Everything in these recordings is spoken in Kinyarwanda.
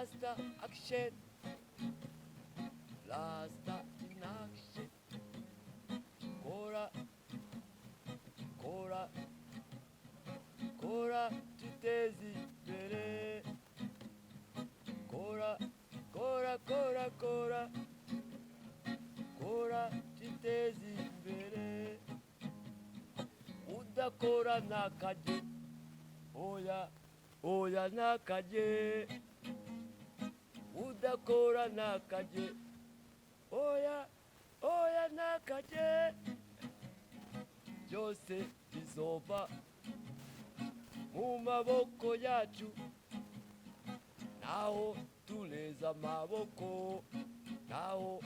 Rasta action, Rasta in action. Kora, kora, kora tutezi bere. Kora, kora, kora, kora, kora tutezi bere. Udakora nakaje, oya, oya nakaje. Udakora nakaje, oya, oya nakaje. Byose bizova mu maboko yacu, naho tureza amaboko, naho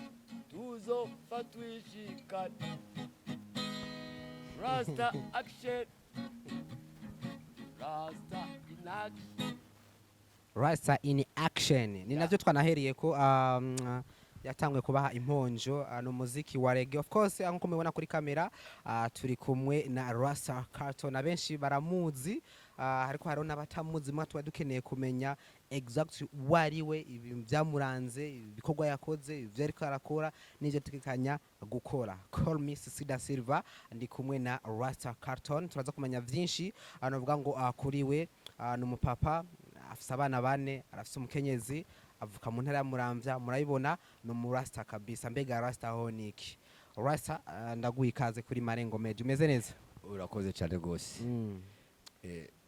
tuzopfa twishikana. Rasta action, Rasta in action. Rasta in action ni navyo twanahereye ko yatangwe kubaha imponjo no muziki wa reggae. Of course nkuko mubibona kuri kamera turi kumwe na Rasta Carton, abenshi baramuzi ariko hariho n'abatamuzi mwa tuba dukeneye kumenya exactly wariwe ibyamuranze ibikorwa yakoze ivyo ariko arakora n'ivyo tukikanya gukora. Call me Sida Silva, ndi kumwe na Rasta Carton, turaza kumenya vyinshi anovuga ngo kuriwe n'umupapa afise abana bane, arafise umukenyezi, avuka mu ntara ya Muramvya, murayibona no mu Rasta kabisa. Mbega Rasta ho niki? Rasta ndaguha ikaze kuri Marengo Media, umeze neza? Urakoze cyane gose.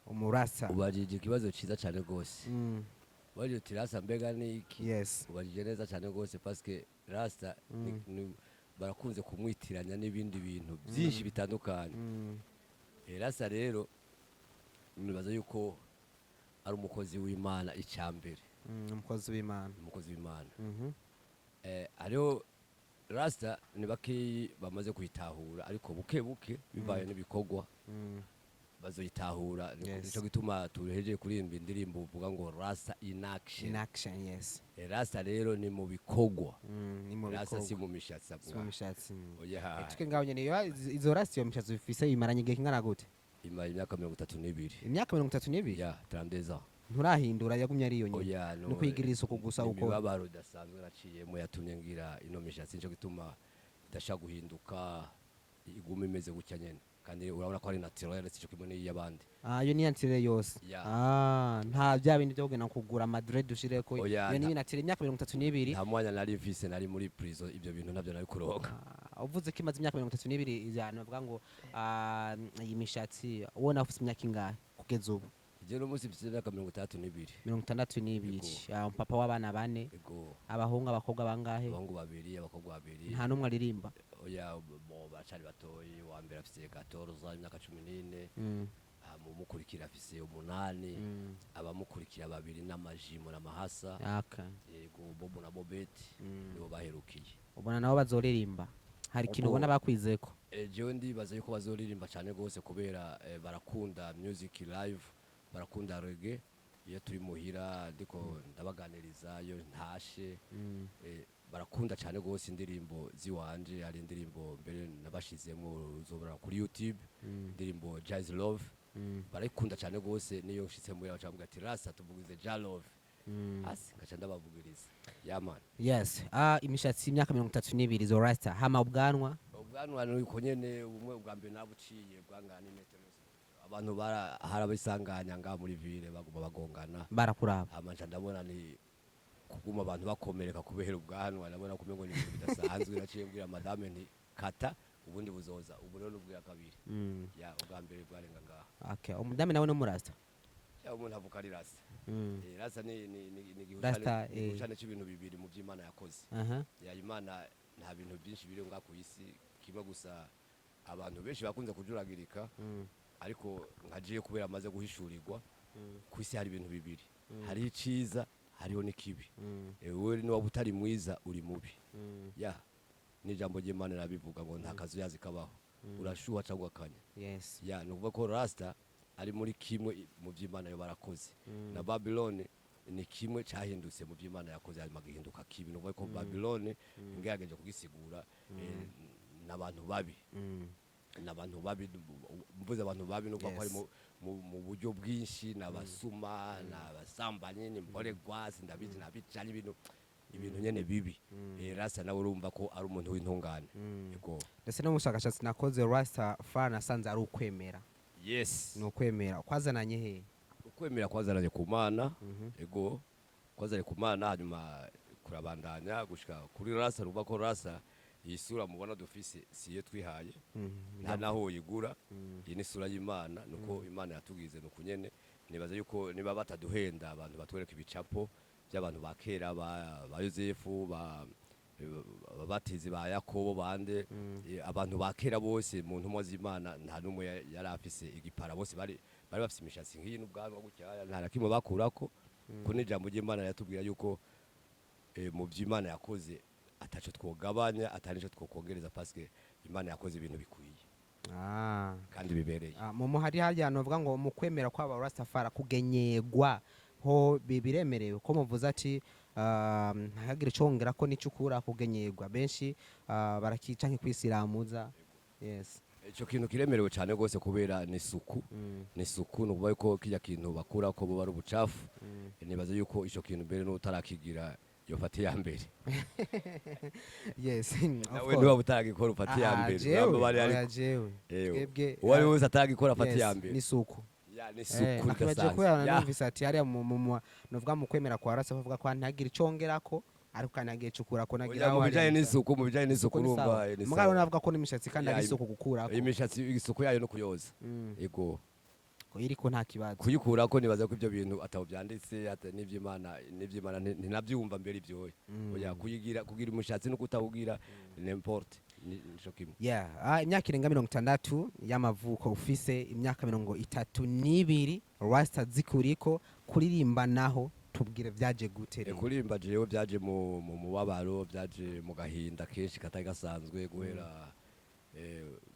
Umurasa ubajije ikibazo ciza cyane gose. Wari uti Rasta mbega niki? Yes. Ubajije neza cyane gose parce que Rasta barakunze kumwitiranya n'ibindi bintu byinshi bitandukanye. Rasta rero nibaza yuko ari umukozi w'Imana icyambere. Umukozi w'Imana. Umukozi w'Imana. Ariho Rasta ni bakeyi bamaze kuyitahura, ariko buke buke bibaye n'ibikorwa bazoyitahura. Nico gituma tureheje kuririmba indirimbo uvuga ngo Rasta in action. In action, yes. Rasta rero ni mu bikorwa. Ni mu bikorwa. Rasta si mu mishatsi avuga. Si mu mishatsi. Oya. Tuke ngaho nyene izo Rasta yo mishatsi bifise imaranye igihe kingana gute? Imara imyaka 32. Imyaka 32? Ya, 32 ans. Nturahindura yagumye ari yo nyene. No kwigirira isuku gusa uko. Imibabaro udasanzwe naciyemo yatumye ngira ino mishatsi, nico gituma idashaka guhinduka, iguma imeze gutya nyene. Kandi urabona ko ari naturel, sico kimwe n'iyabandi. Yo ni naturel yose. Nta bya bindi byo kugena kugura madred ushireko. Yo ni naturel. Imyaka 32. Nta mwanya nari mfise, nari muri prison, ibyo bintu ntabyo nari kuroga. Uvuze ko imaze imyaka 32 ijana bavuga ngo iyi mishatsi ubona ufite imyaka ingahe kugeza ubu? Je no musi mfise imyaka 32. 62. Papa w'abana bane. Abahungu abakobwa bangahe? Abahungu babiri, abakobwa babiri. Nta numwe aririmba. Oya bo bacari batoyi, wa mbere afise 14, imyaka 14. Mukurikira afise 8. Abamukurikira babiri n'amajimo n'amahasa. Yego Bobo na Bobeti nibo baherukiye. Ubona nabo bazoririmba. Hari kintu ubona bakwizeko? Jewe ndibaza yuko bazoririmba cyane gose kubera barakunda music live, barakunda reggae. Iyo turi muhira ndiko ndabaganiriza yo ntashe, barakunda cyane gose indirimbo ziwanje. Ari indirimbo mbere nabashizemo uzobora kuri YouTube, indirimbo Jazz Love, barakunda cyane gose. Niyo nshitse muri abacambwa ati Rasta tuvugize Jazz Love, asi ngaca ndabavugiriza. Man. Yes. Imishatsi imyaka 32 zo Rasta. Hama ubwanwa nuko nyene ubumwe bwa mbere nabuciye bwangana imetero. Abantu harabisanganya nga muri ville baguma bagongana barakuraba. Amanje ndabona ni kuguma abantu bakomereka kubera ubwanwa, ndabona kumengo ni ibintu bidasanzwe. Naciye mbwira madame nti kata ubundi buzoza, ubu rero ubwira kabiri. Ya ubwa mbere bwarenga ngaha. Okay. Umudame nawe no murasta? Ya umuntu avuka ari Rasta. Rasta ni gihusane cy'ibintu bibiri mu by'Imana yakoze. Ya Imana nta bintu byinshi biri nga ku isi, kimwe gusa abantu benshi bakunze kujuragirika, ariko nkagiye kubera amaze guhishurirwa ku isi hari ibintu bibiri. Hari iciza, hariho n'ikibi. Wewe ni waba utari mwiza uri mubi. Ya ni jambo ry'Imana nabivuga ngo nta kazu yazi kabaho, urashuha cyangwa kanya. Yes. Ya nuvuga ko Rasta ari muri kimwe mu by'Imana yo barakoze. Na Babylon ni kimwe cyahindutse mu by'Imana yakoze, hanyuma gihinduka kibi. Nuvuga ko Babylon ngerageje kugisigura n'abantu babi. n'abantu babi mvuze abantu babi no kwa ari mu buryo bwinshi n'abasuma n'abasambanyi n'imbore gwasi ndabizi nabicanye ibintu nyene bibi rasa nawe urumva ko ari umuntu w'intungane yego ndetse no mushakashatsi nakoze Rasta fan asanze ari ukwemera yes no kwemera kwazananye he ukwemera kwazananye ku Mana yego kwazanye ku Mana hanyuma kurabandanya gushika kuri Rasta ruba ko Rasta isura mubona dufise siye twihaye nta naho yigura iyi ni sura y'Imana nuko Imana yatugize nuko nyene nibaza yuko niba bataduhenda abantu batwereka ibicapo by'abantu bakera ba Yosefu batizi ba Yakobo bande abantu bakera bose mu ntumwa z'Imana nta numwe yari afise igipara bose bari bafise imishatsi nk'iyi n'ubwanwa gucyaya nta nakimwe bakurako ko n'ijambo ry'Imana yatubwira yuko mu by'Imana yakoze ataco twogabanya atanico twokongereza paske Imana yakoze ibintu bikwiye kandi bibereye mu hari hajyano bavuga ngo mu kwemera kw'aba Rastafari kugenyegwa ho biremerewe ko muvuze ati ntihagire congera ko nicukura kugenyegwa benshi barakica nk'ikwisiramuza yes ico kintu kiremerewe cyane gose kubera n'isuku nukuvuga ko kijya kintu bakura ko bo bari ubucafu nibaza yuko ico kintu mbere n'utarakigira yofati ya mbere yes nawe niba utagikora ufati ya mbere nabo bari ariko twebwe wari wese atagikora afati ya mbere n'isuku n'isuku kasanzwe kubera numvise ati hariya novuga mu kwemera kwa Rasta bavuga ko ntagira icongerako ariko kanagiye cukura ko nagira mu bijanye n'isuku urumva mugabo navuga ko n'imishatsi kandi ari isuku gukurako imishatsi isuku yayo no kuyoza yego ko iriko nta kibazo kuyikurako nibaza ko ibyo bintu ataho byanditse ata n'ivy'Imana ntinavyumva mbere ibyo oya kugira umushatsi no kutawugira n'importe nico kimwe imyaka irenga 60 y'amavuko ufise imyaka 32 Rasta zikuriko kuririmba naho tubwire byaje gutere kuririmba jewe byaje mu mubabaro byaje mu gahinda kenshi katari gasanzwe guhera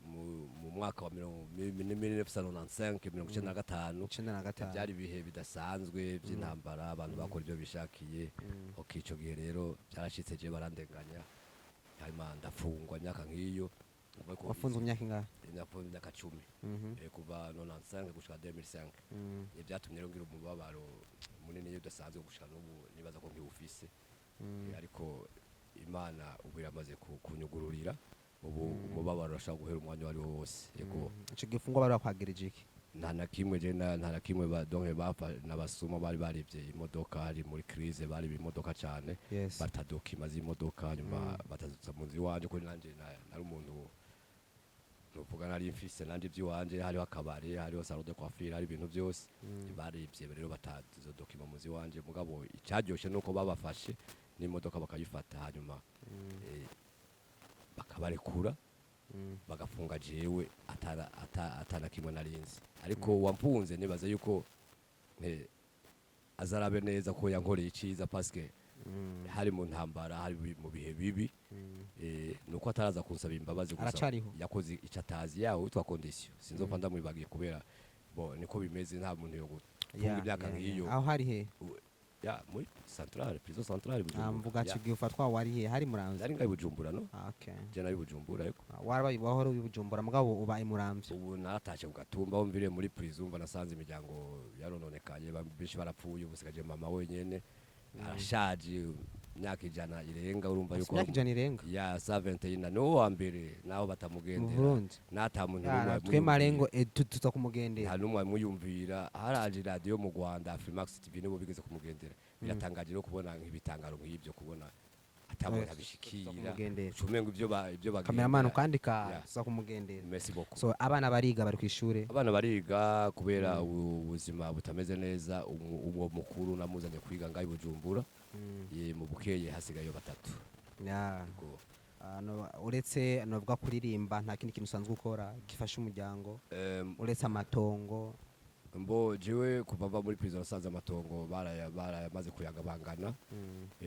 mu mwaka wa 1995 byari bihe bidasanzwe by'intambara abantu bakora ibyo bishakiye ico gihe rero byarashitse je barandenganya hanyuma ndafungwa imyaka nk'iyo wafunzwe imyaka ingahe nafunzwe imyaka 10 kuva 95 gushika 2005 byatumye rero ngira umubabaro munini udasanzwe gushika n'ubu nibaza ko ngiwufise ariko Imana ubu iramaze kunyugururira ubu umubabaro urashaka guhera umwanya wari wose yego ico gifungwa bari bakwagirije iki nta na kimwe donc bapfa n'abasuma bari barivye imodoka hari muri crise bari imodoka cyane batadokima z'imodoka nyuma batazutsa mu nzi wanje ko nanje nari umuntu nuvuga nari mfise nanje by'iwanje hariho akabare hariho salon de coiffure hari ibintu byose barivye rero batazo dokima mu nzi wanje mugabo icaryoshe nuko babafashe n'imodoka bakayifata hanyuma bakabarekura bagafunga jewe atana kimwe narinzi ariko wampunze nibaza yuko azarabe neza ko yankoreye iciza paske hari mu ntambara hari mu bihe bibi nuko ataraza kunsaba imbabazi gusa yakoze icatazi yawo witwa condition sinzopfa ndamwibagiye kubera niko bimeze nta muntu yo gutunga imyaka nk'iyo aho hari he muri centrale prison centrale Bujumbura mvuga kigiye ufatwa wari he hari Muramvya ari ngai Bujumbura no okay je nari Bujumbura ariko warabaye wahora uri Bujumbura mugabo ubaye Muramvya ubu naratashe kugatumba aho mvire muri prison mba nasanze imiryango yarononekaye benshi barapfuye ubusigaje mama wenyene arashaje imyaka ijana irenga urumva yuko imyaka ijana irenga ya 71 no wa mbere naho batamugendera nata muntu n'umwe twe marengo tuza kumugendera nta numwe muyumvira haraje radio mu Rwanda Freemax TV nibo bigeze kumugendera biratangaje no kubona nk'ibitangaro nk'ibyo kubona atabona bishikira cumengo ibyo bagenda cameraman ukandika tuza kumugendera merci beaucoup so abana bariga bari kwishure abana bariga kubera ubuzima butameze neza uwo mukuru namuzanye kwiga ngai Bujumbura mu bukeye hasigaye batatu uretse novuga kuririmba nta kindi kintu usanzwe ukora gifasha umuryango uretse amatongo mbo jewe kuva muri prison nasanze amatongo barayamaze kuyagabangana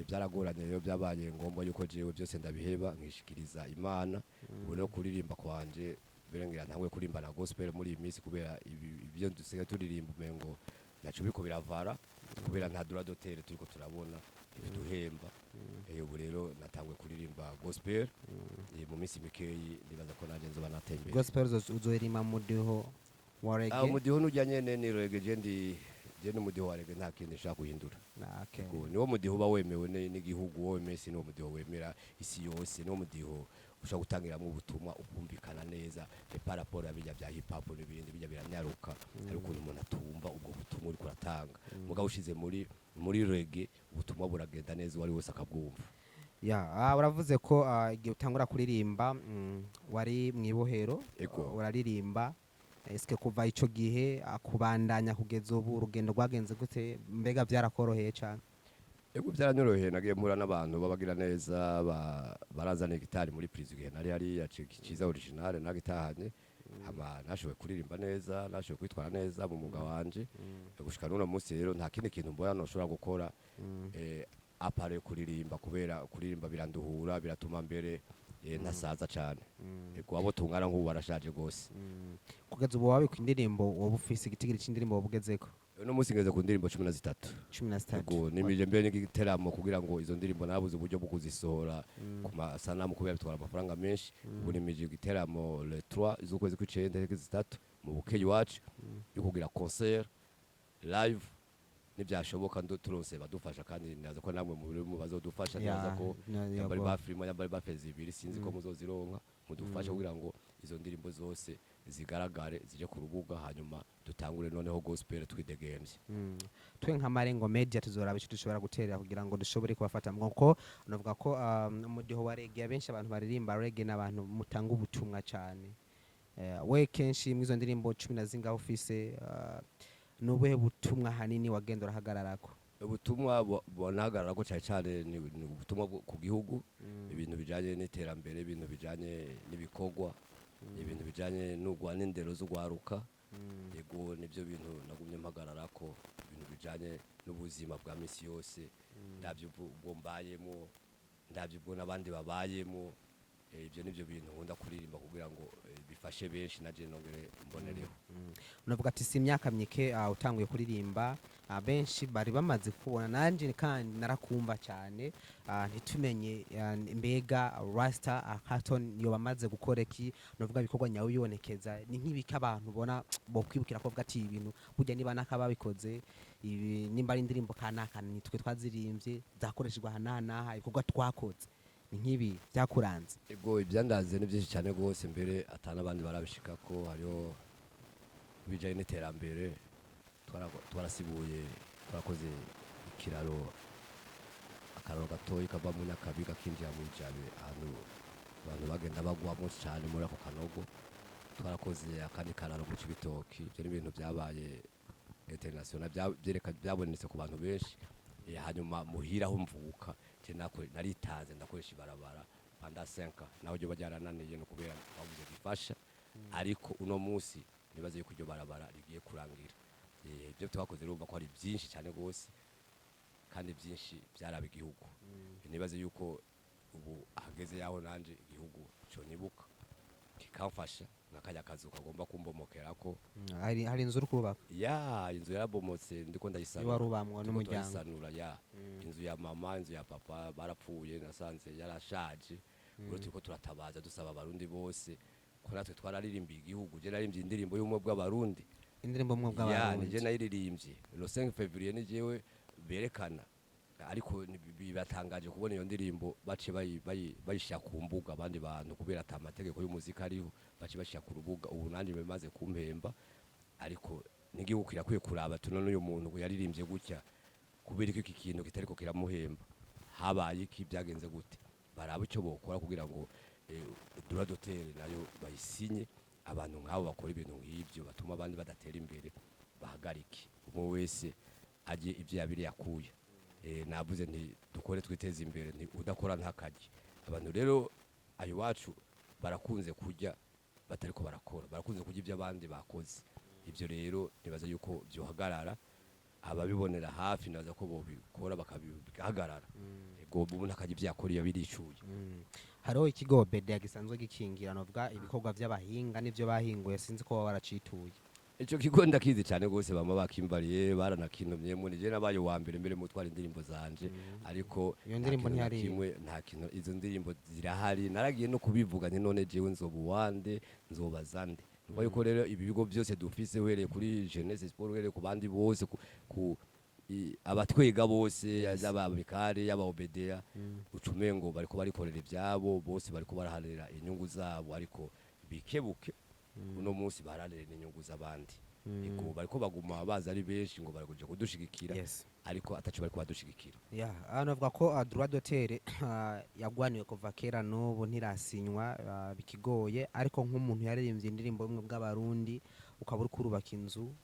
byaragoranye rero byabaye ngombwa yuko jewe byose ndabiheba nkishikiriza Imana ubu no kuririmba kwanje birengira ntangwe kurimba na gospel muri iyi minsi kubera ibyo dusigaye turirimba umengo naco biko biravara kubera nta droit terre turiko turabona biduhemba ubu rero natangwe kuririmba gospel mu minsi mikeyi nibaza ko nanjye nzoba natembera gospel uzoirima mudiho wa reggae mudiho nujyanye ni reggae je n'umudiho wa reggae nta kindi nshaka guhindura niwo mudiho uba wemewe n'igihugu wowe mesi niwo mudiho wemera isi yose niwo mudiho ushaka gutangiramo ubutumwa ukumvikana neza par rapport abijya bya hip hop n'ibindi bijya biranyaruka ari ukuntu umuntu atumva ubwo butumwa uri kuratanga mugabo ushize muri reggae ubutumwa buragenda neza wari wose akabwumva uravuze ko igihe utangura kuririmba wari mwibohero uraririmba eske kuva ico gihe akubandanya kugeza ubu urugendo rwagenze gute mbega byarakoroheye cyane Ego byaranyoroheye nagiye mpura n'abantu babagira neza barazana gitari muri prison gihe nari ari yaciza original nagitahanye hama nashoboye kuririmba neza nashoboye kwitwara neza mu muga wanje gushika n'uno munsi rero nta kindi kintu mbona noshobora gukora apare kuririmba kubera kuririmba biranduhura biratuma mbere nasaza cyane ego abo tungana nk'ubu barashaje gose kugeza ubu wawe ku indirimbo wowe ufise igitigiri c'indirimbo wabugezeko no musi ngeze ku ndirimbo 13 ego nimije mbere n'igiteramo kugira ngo izo ndirimbo nabuze uburyo bwo kuzisohora ku masanamu kubera bitwara amafaranga menshi ubu nimije igiteramo le 3 izukwezi kw'icenda zitatu mu bukeyi wacu yo kugira concert live nibyashoboka turose badufasha kandi naza ko namwe mu bazodufasha naza ko yambari ba film yambari ba fezi ibiri sinzi ko muzozironka mudufasha kugira ngo izo ndirimbo zose zigaragare zije ku rubuga hanyuma dutangure noneho gospel twidegemvye twe nka Marengo Media tuzoraba ico dushobora guterera kugira ngo dushobore kubafata mwoko novuga ko umudiho wa reggae benshi abantu baririmba reggae n'abantu mutanga ubutumwa cyane we kenshi mwizo ndirimbo 10 zingaho ufise nubuhe butumwa hanini wagenda urahagararako ubutumwa bonahagararako cyane ni ubutumwa ku gihugu ibintu bijanye n'iterambere ibintu bijanye n'ibikorwa ibintu bijanye n'ugwa n'indero z'ugwaruka yego nivyo bintu nagumye mpagararako ibintu bijanye n'ubuzima bwa misi yose ndavyo ubwo mbayemo ndavyo ubwo nabandi babayemo ibyo nivyo bintu nkunda kuririmba kugira ngo bifashe benshi naje nongere mbonereho unavuga ati si imyaka myike utanguye kuririmba benshi bari bamaze kubona nanje kandi narakumva cyane ntitumenye mbega Rasta Carton yo bamaze gukora iki novuga bikorwa nyawe yonekeza ni nk'ibika abantu bona bo kwibukira ko vuga ati ibintu burya niba nakababikoze ibi nimba ari indirimbo kanaka nitwe twazirimbye zakoreshejwe hanana ibikorwa twakoze nkibi byakuranze ego ibyandaze ni byinshi cyane gose mbere atana abandi barabishika ko hariyo bijanye n'iterambere twarasibuye twarakoze ikiraro akararo gatoyi kava mu Nyakabiga kinjira mu Jabe ahantu abantu bagenda bagwamo cyane muri ako kanogo twarakoze akandi kararo mu Cibitoki byo n'ibintu byabaye international byabonetse ku bantu benshi hanyuma muhira ho mvuka naritanze ndakoresha ibarabara panda 5 naho ryo bajyarananiye no kubera bavuze bifasha ariko uno munsi nibaze yuko ryo barabara rigiye kurangira ibyo twakoze rumva ko ari byinshi cyane gose kandi byinshi byaraba igihugu nibaze yuko ubu ahageze yaho nanje igihugu cyo nibuka kikamfasha nakajya kazu kagomba kumbomokerako hari inzu uri kubaka inzu yarabomotse ndiko ndayisanura warubamwa n'umuryango inzu ya mama inzu ya papa barapfuye nasanze yarashaje buro turiko turatabaza dusaba abarundi bose ko natwe twararirimbiye igihugu je naririmbye indirimbo y'umwe bw'abarundi indirimbo umwe bw'abarundi je naririmbye le 5 février ni jewe berekana ariko bibatangaje kubona iyo ndirimbo bace bayishya ku mbuga abandi bantu kubera ata amategeko y'umuzika ariho bace bashya ku rubuga ubu nanje bimaze kumpemba ariko n'igihugu kirakwiye kuraba tunone uyu muntu yaririmbye gutya kubera iki kintu kitariko kiramuhemba habaye iki byagenze gute baraba icyo bokora kugira ngo Droit, terre nayo bayisinye abantu nk'abo bakora ibintu nk'ibyo batuma abandi badatera imbere bahagarike umwe wese aje ibyo yabiri yakuye navuze nti dukore twiteze imbere nti udakora ntakaje abantu rero ayo wacu barakunze kujya batariko barakora barakunze kujya ibyo abandi bakoze ibyo rero nibaza yuko byohagarara ababibonera hafi naza ko bo bikora bakabihagarara ego ubu ntakajya ibyo yakoriye biricuye hariho ikigo BD gisanzwe gikingira novuga ibikorwa by'abahinga n'ivyo bahinguye sinzi ko baracituye ico kigo ndakizi cyane gose bama bakimbariye baranakinomye mu nije nabaye wa mbere mutwara indirimbo zanje ariko iyo ndirimbo ntihari kimwe nta kintu izo ndirimbo zirahari naragiye no kubivuga nti none jewe nzobuwande nzobazande nuko yuko rero ibi bigo byose dufise uhereye kuri Jeunesse Sport uhereye ku bandi bose ku abatwega bose y'ababikare y'abaobedea ucumengo bariko barikorera ibyabo bose bariko baraharira inyungu zabo ariko bikebuke uno munsi baraharira inyungu z'abandi ego bariko baguma baza ari benshi ngo barakuja kudushigikira ariko atacu bariko badushigikira hano avuga ko Droit, terre yagwaniwe kuva kera n'ubu ntirasinywa bikigoye ariko nk'umuntu yaririmbye indirimbo imwe bw'abarundi ukaba uri kurubaka inzu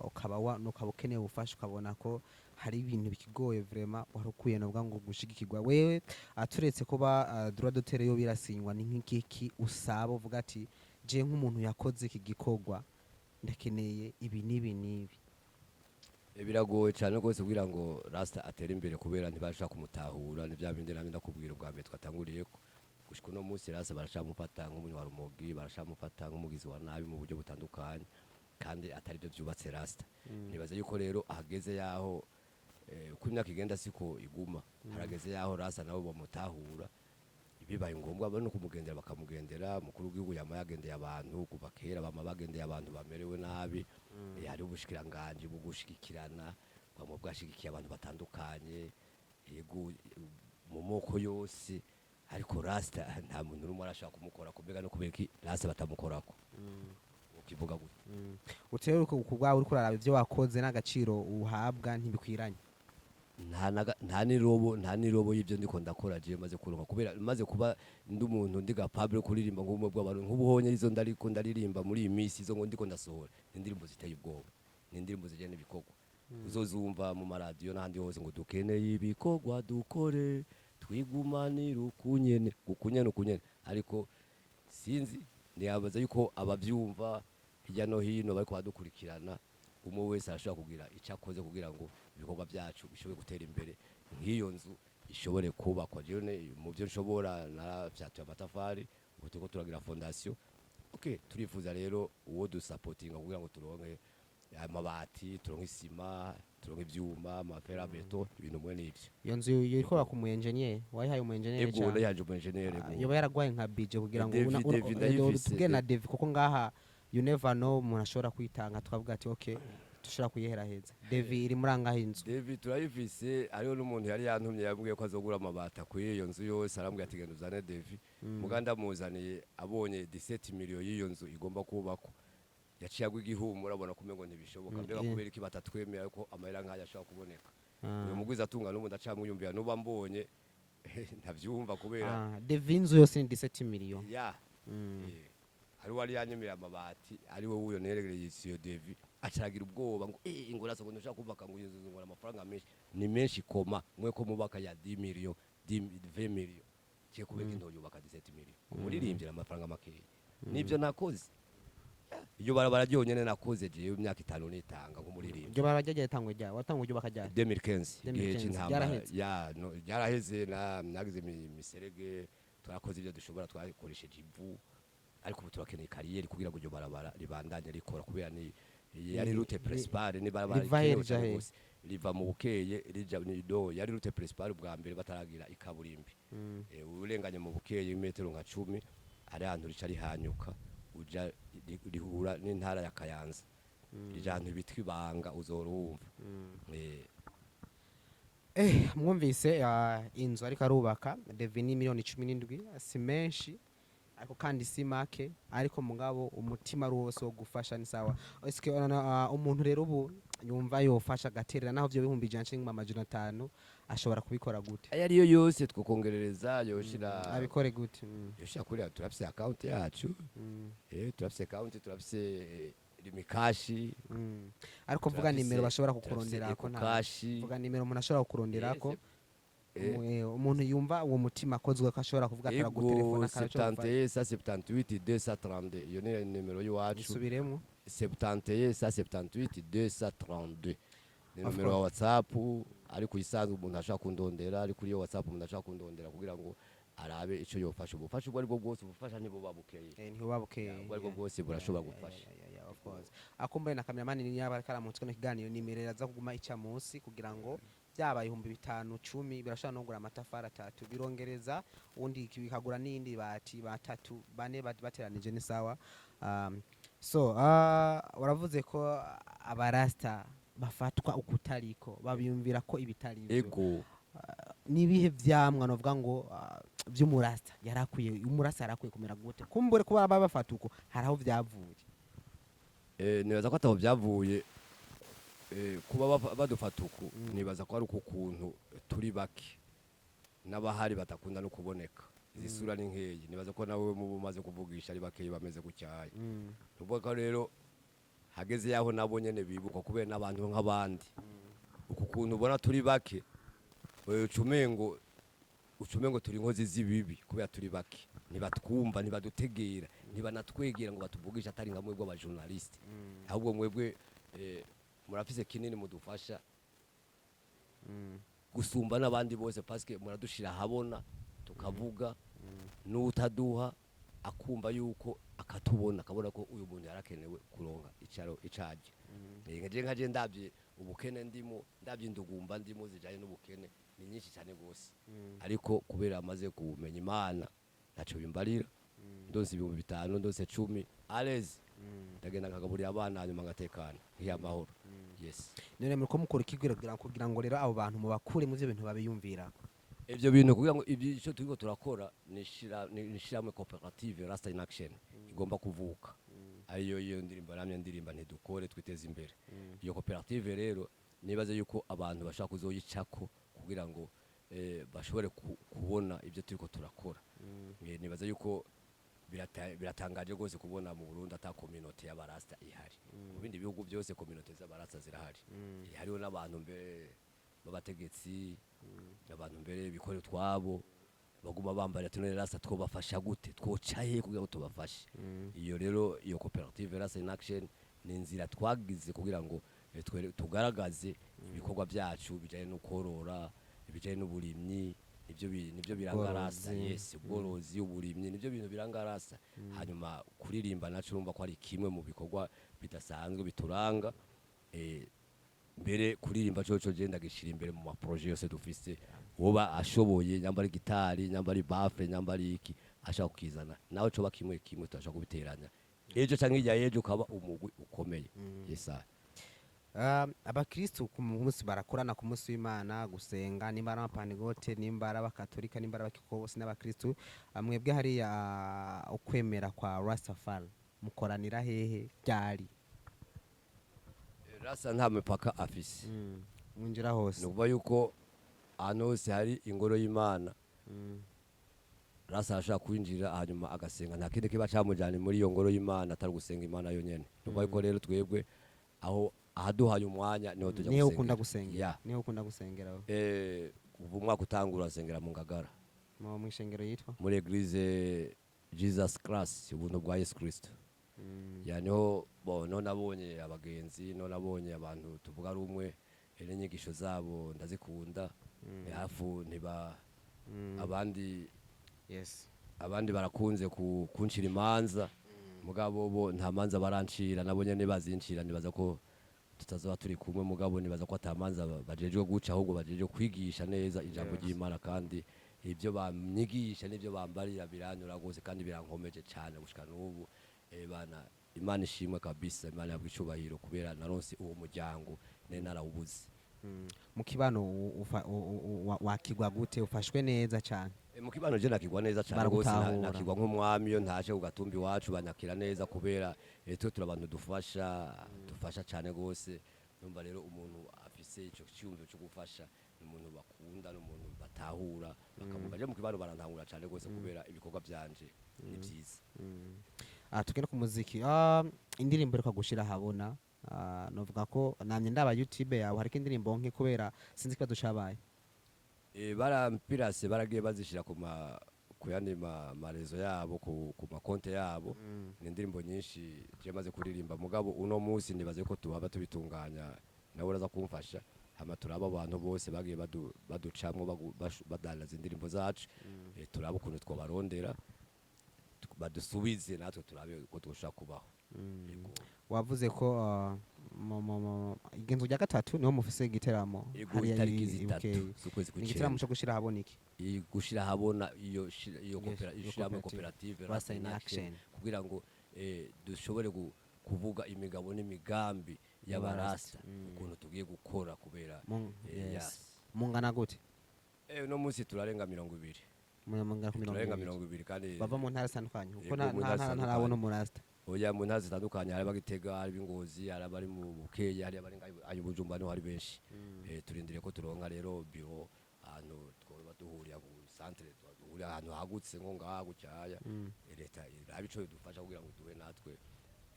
ukaba ukeneye ubufasha ukabona ko hari ibintu bikigoye vraiment warukuye nabwo ngo gushigikirwa wewe aturetse kuba Droit, terre yo birasinywa ni nk'iki usaba uvuga ati je nk'umuntu yakoze iki gikorwa ndakeneye ibi nibi biragoye cyane rwose kugira ngo Rasta atere imbere kubera ntibashaka kumutahura ni bya bindi nami ndakubwira ubwa mbere twatanguriye ko gushika no munsi Rasta barashamufata nk'umuntu wa rumogi barashamufata nk'umugizi wa nabi mu buryo butandukanye kandi atari byo byubatse Rasta nibaza yuko rero ahageze yaho uko imyaka igenda siko iguma harageze yaho Rasta nabo bamutahura bibaye ngombwa no kumugendera bakamugendera mukuru w'igihugu yamayagendeye abantu kuva kera bama bagendeye abantu bamerewe nabi hari ubushikiranganje bugushigikirana bamwe bwashigikiye abantu batandukanye yego mu moko yose ariko Rasta nta muntu rumwe arashaka kumukora kubega no kubeka Rasta batamukorako ukivuga gute utewe kubwa uri kuraraba ivyo wakoze n'agaciro uhabwa ntibikwiranye nta nirobo y'ibyo ndiko ndakora je maze kuronka kubera maze kuba ndi umuntu ndi capable kuririmba ng'ubumwe bw'abantu nk'ubuhonye izo ndariko ndaririmba muri iyi minsi izo ngo ndiko ndasohora indirimbo ziteye ubwoba n'indirimbo zijyana ibikorwa uzozumva mu maradiyo n'ahandi hose ngo dukeneye ibikorwa dukore twigumanira ukunyene ariko sinzi niyabaza yuko abavyumva hirya no hino bariko badukurikirana umwe wese arashobora kugira icyo akoze kugira ngo ibikorwa byacu bishobore gutera imbere nk'iyo nzu ishobore kubakwa jewe mu byo nshobora naravyatuye amatafari ubu turiko turagira fondation turifuza rero uwo dusapotinga kugira ngo turonke amabati turonke isima turonke ivyuma amafera beto ibintu mwe n'ivyo iyo nzu yiriko bakumu engineer wayihaye umu engineer cyane ego yaje umu engineer yoba yaragwaye nka budget kugira ngo tugene na David kuko ngaha you never know umuntu ashobora kwitanga twavuga ati dushobora kuyiheraheza David iri murangaho inzu David turayifise ariho n'umuntu yari yantumye yambwiye ko azogura amabata kuri iyo nzu yose arambwiye ati genda uzane David muganda muzaniye abonye 17 million y'iyo nzu igomba kubakwa yaciye agwa igihumura abona kumengo ntibishoboka mbega kubera iki batatwemera ko amahera nk'aya ashobora kuboneka uyu mugwiza atunga n'umuntu acamwiyumvira nuba mbonye ntavyumva kubera David inzu yose ni 17 million hari wari yanyemera amabati ari wowe uyo neregereye isiyo David acaragira ubwoba ngo ingora ngo ndashaka kubaka ngo inzu ngora amafaranga menshi ni menshi koma mwe ko mubaka ya 10 million 20 million cye kubeka ndo yubaka 17 million umuririmbira amafaranga makeya nibyo nakoze iyo barabara ryonyene nakoze je imyaka 5 nitanga nk'umuririmbyi ibyo barajyaje yatangwe rya watangwe ryo bakajya 2015 gihe cy'intambara yaraheze nagize miserege turakoze ibyo dushobora twakoresheje ivu ariko ubu turakeneye kariyeri kugira ngo iryo barabara ribandanye rikora kubera ni yari route principale ni barabara riva mu bukeye rija yari route principale bwa mbere bataragira ikaburimbi urenganye mu bukeye imetero nka 10 ari ahantu rica rihanyuka uja rihura n'intara ya Kayanza rija ahantu bitwa ibanga uzorumva mwumvise inzu ariko arubaka David ni miliyoni 17 si menshi ariko kandi si make ariko mugabo umutima ari wose wo gufasha ni sawa eske umuntu rero ubu yumva yofasha gaterera naho byo bihumbi janje nk'amajana 5 ashobora kubikora gute ayariyo yose twokongerereza yoshira abikore gute yoshira kuri turafise account yacu turafise account turafise limikashi ariko vuga nimero bashobora kukurondera ko nta vuga nimero umuntu ashobora kukurondera ko umuntu yumva uwo mutima akozwe ko ashobora kuvuga atara gutelefona akaracho 78 232 iyo ni nimero y'wacu subiremo 78 232 ni numero ya WhatsApp ari kuyisanzwe umuntu ashaka kundondera ari kuri yo WhatsApp umuntu ashaka kundondera kugira ngo arabe ico yofasha ubufasha ubwo aribwo bwose ubufasha nibo babukeye niho babukeye ubwo aribwo bwose burashobora gufasha course akumbuye na cameraman ni yaba karamutse no kiganiro nimerera za kuguma ica munsi kugira ngo byaba 5,10 birashaka no gura amatafari 3 birongereza undi bikagura n'indi bati batatu bane bateranije ni sawa. So waravuze ko abarasta bafatwa ukutariko babiyumvira ko ibitari ego nibihe vyamwa novuga ngo by'umurasta yarakwiye umurasta yarakwiye kumera gute kumbure ko baba bafata uko haraho vyavuye nibaza ko ataho byavuye kuba badufata uko nibaza ko ari uko kuntu turi bake n'abahari batakunda no kuboneka izi sura ni nkeyi nibaza ko nawe mu bumaze kuvugisha ari bake bameze gutyaye nuvuga ko rero hageze yaho nabo nyene bibuka kubera n'abantu nk'abandi uko kuntu ubona turi bake ucumengo turi inkozi z'ibibi kubera turi bake nibatwumva nibadutegera nibanatwegera ngo batuvugisha atari nka mwebwe abajournaliste ahubwo mwebwe murafise kinini mudufasha gusumba n'abandi bose parce que muradushira habona tukavuga n'utaduha akumva yuko akatubona akabona ko uyu muntu yarakenewe kuronka icaje nkaje ndabye ubukene ndimo ndabye indugumba ndimo zijanye n'ubukene ni nyinshi cyane gose ariko kubera amaze kumenya Imana naco bimbarira ndose 5,000 ndose 10 alezi ndagenda nkagaburira abana hanyuma ngatekana nk'iyamahoro. Yes none muriko mukora kugira ngo rero abo bantu mubakure mu bintu babiyumvira ivyo bintu kugira ngo ivyo turiko turakora nishiramwe cooperative Rasta in Action igomba kuvuka ariyo iyo ndirimba ntidukore twiteze imbere iyo cooperative rero nibaze yuko abantu bashaka kuzoyicako kugira ngo bashobore kubona ivyo turiko turakora nibaze yuko biratangaje gose kubona mu Burundi ata community y'abarasta ihari mu bindi bihugu byose community z'abarasta zirahari hariho n'abantu mbere babategetsi abantu mbere bikore twabo baguma bambara tunere rasta twobafasha gute twocaye kugira ngo tubafashe iyo rero iyo cooperative Rasta in Action ni inzira twagize kugira ngo tugaragaze ibikorwa byacu bijanye no korora ibijanye n'uburimyi nibyo biranga Rasta. Yes ubworozi uburimyi nibyo bintu biranga Rasta hanyuma kuririmba nacu urumva ko ari kimwe mu bikorwa bidasanzwe bituranga mbere kuririmba coco je ndagishira imbere mu maprojet yose dufise woba ashoboye nyambari gitari nyambari bafre nyambari iki ashaka kukizana nawe coba kimwe tutashaka kubiteranya ejo canke ijya ejo kaba umugwi ukomeye. Yesa abakristo ku munsi barakorana ku munsi w'Imana gusenga nimba ari abapantekote nimba ari abakatolika nimba ari abakikobose n'abakristo mwebwe hariya ukwemera kwa Rastafari mukoranira hehe byari Rasta nta mipaka afise mwinjira hose nukuva yuko ahantu hose hari ingoro y'Imana Rasta ashaka kwinjira hanyuma agasenga nta kindi kiba camujana muri iyo ngoro y'Imana atari gusenga Imana yonyene nukuva yuko rero twebwe aho ahaduhaye umwanya niho tujya niho ukunda gusengera niho ukunda gusengera kuva umwaka utangura asengera mu Ngagara mu ishengero yitwa muri Eglise Jesus Christ ubuntu bwa Yesu Kristo niho no nabonye abagenzi no nabonye abantu tuvuga ari umwe n'inyigisho zabo ndazikunda hafu ntiba abandi abandi barakunze kunshira imanza mugabo bo nta manza barancira nabonye nibazincira nibaza ko tutazoba turi kumwe mugabo nibaza ko atamanza bajejwe guca ahubwo bajejwe kwigisha neza ijambo ry'Imana kandi ibyo bamyigisha nibyo bambarira biranyura gose kandi birankomeje cyane gushika n'ubu bana Imana ishimwe kabisa Imana yabwicubahiro kubera naronse uwo muryango narawubuze mu kibano wakigwa gute ufashwe neza cyane mu kibano je nakigwa neza cyane gose nakigwa nk'umwami yo ntaje ugatumbi wacu banyakira neza kubera twe turabantu dufasha cyane gose numva rero umuntu afise ico cyumvo cyo gufasha n'umuntu bakunda n'umuntu batahura bakavuga je mu kibano barantangura cyane gose kubera ibikorwa byanje ni byiza. Tugenda ku muziki indirimbo reka gushira habona novuga ko namye ndaba YouTube yawe hariko indirimbo nke kubera sinzi ko ducabaye barampirase baragiye bazishira ku yandi marezo yabo ku makonte yabo ni indirimbo nyinshi je maze kuririmba mugabo uno munsi nibaze ko tuhaba tubitunganya nawe uraza kumfasha hama turaba abantu bose bagiye baducamwo badalaza indirimbo zacu turaba ukuntu twabarondera badusubize natwe turabe ko twoshaka kubaho. wavuze ko igenzo rya gatatu niho mufise igiteramo hari itariki zitatu z'ukwezi kw'icenda. igiteramo cyo gushira habona iki gushira habona iyo koperative Rasta in Action kugira ngo dushobore kuvuga imigabo n'imigambi y'abarasta ukuntu tugiye gukora kubera mungana gute no munsi turarenga 200 turarenga 200 kandi bava mu ntara zitandukanye kuko ntarabona umurasta oya mu ntara zitandukanye hari bagitega hari bingozi hari bari mu Bukeye hari bari ayo Bujumba no hari benshi turindiriye ko turonka rero biro ahantu twoba duhurira ku centre duhurira ahantu hagutse ngo ngaha gucyaya leta irabico dufasha kugira ngo duhe natwe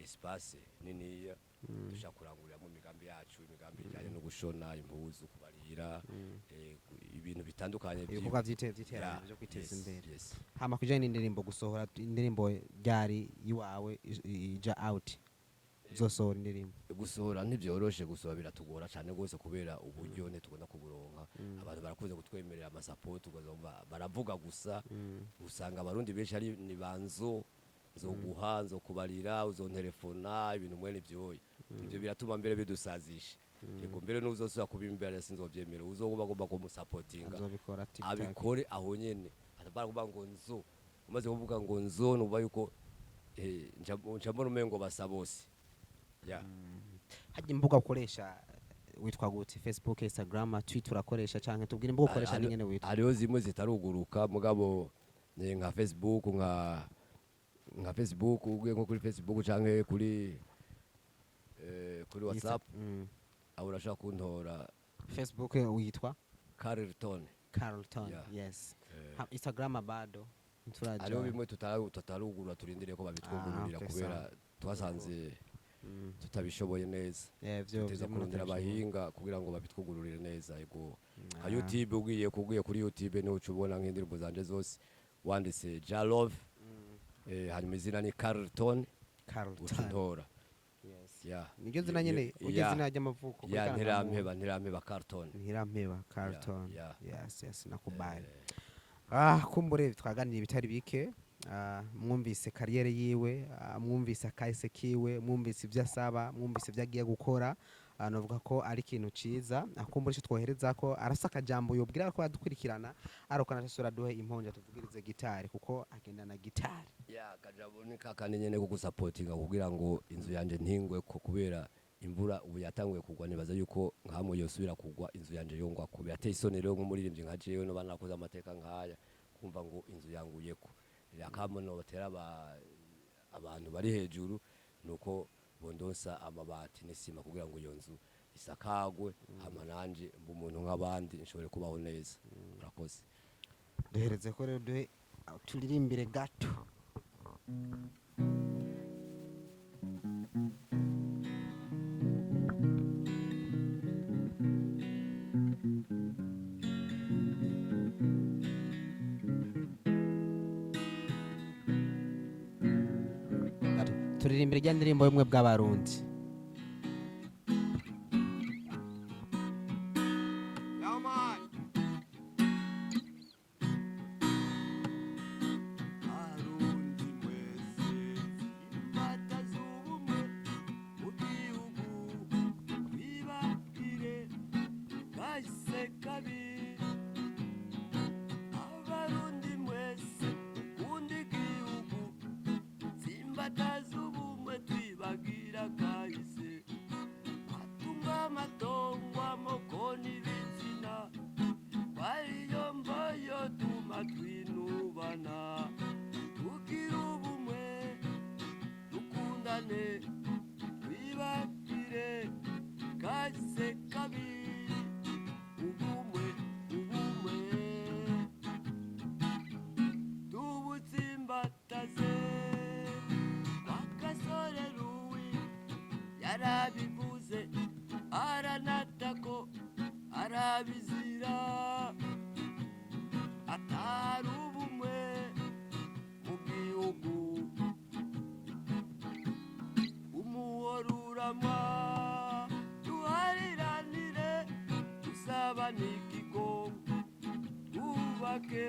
espace niniya dushaka kurangurira mu migambi yacu imigambi ijyanye no gushona impuzu kubarira ibintu bitandukanye ibikorwa vy'iterambere byo kwiteza imbere hama kujanye n'indirimbo gusohora indirimbo ryari iwawe ija out zosohora indirimbo gusohora ntivyoroshe gusohora biratugora cyane gose kubera uburyo ne tugenda kuburonka abantu barakuze gutwemerera amasapoto ugazomba baravuga gusa usanga abarundi benshi ari nibanzo zoguha zo kubarira uzontelefona ibintu mwene byoye ibyo biratuma mbere bidusazisha yego mbere n'uzosubira kubimbera sinzovyemera uzokuba gomba ko musapotinga abikore aho nyene atabakuba ngo nzo umaze kuvuga ngo nzo nuba yuko njambona umengo basa bose hajya imbuga ukoresha witwa gute Facebook Instagram Twitter urakoresha canke tubwira imbuga ukoresha n'ingene witwa hariho zimwe zitaruguruka mugabo nka Facebook nka Facebook ugiye nko kuri Facebook canke kuri WhatsApp aho urashaka kuntora Facebook witwa Carlton yes Instagram bado turaje hariho bimwe tutarugurura turindiriye ko babitwugururira kubera twasanze tutabishoboye neza tuteza kurondera abahinga kugira ngo babitwugururire neza yego nka YouTube ugiye kuri YouTube niho ucubona nk'indirimbo zanje zose wanditse Jalove hanyuma izina ni Carlton utuntora niryo zina nyene uje zina ry'amavuko ntirampeba Carlton yes nakubali kumbure twaganiriye bitari bike mwumvise kariyere yiwe mwumvise akahise kiwe mwumvise ibyo asaba mwumvise ibyo agiye gukora navuga ko ari ikintu ciza akumbura icyo twohereza ko arasa akajambo yobwira ko adukurikirana ariko natashora duhe imponja tuvugirize gitari kuko agenda na gitari akajambo ni kakane nyene ko gusapotinga kugira ngo inzu yanje ntingwe ko kubera imvura ubu yatanguye kugwa nibaza yuko nkamwe yosubira kugwa inzu yanje yongwa ko yateye isoni rero nk'umuririmbyi nka jewe no banakoze amateka nkaya kumva ngo inzu yanguyeko yakamono batera abantu bari hejuru nuko bondonsa amabati n'isima kugira ngo iyo nzu isakagwe hama nanje mbu umuntu nk'abandi nshobore kubaho neza urakoze duhereze ko rero duhe turirimbire gato turirimbire rya ndirimbo y'ubumwe bw'abarundi arabivuze aranatako arabizira atari ubumwe mu gihugu umuhorurama duhariranire dusaba n'ikigo twubake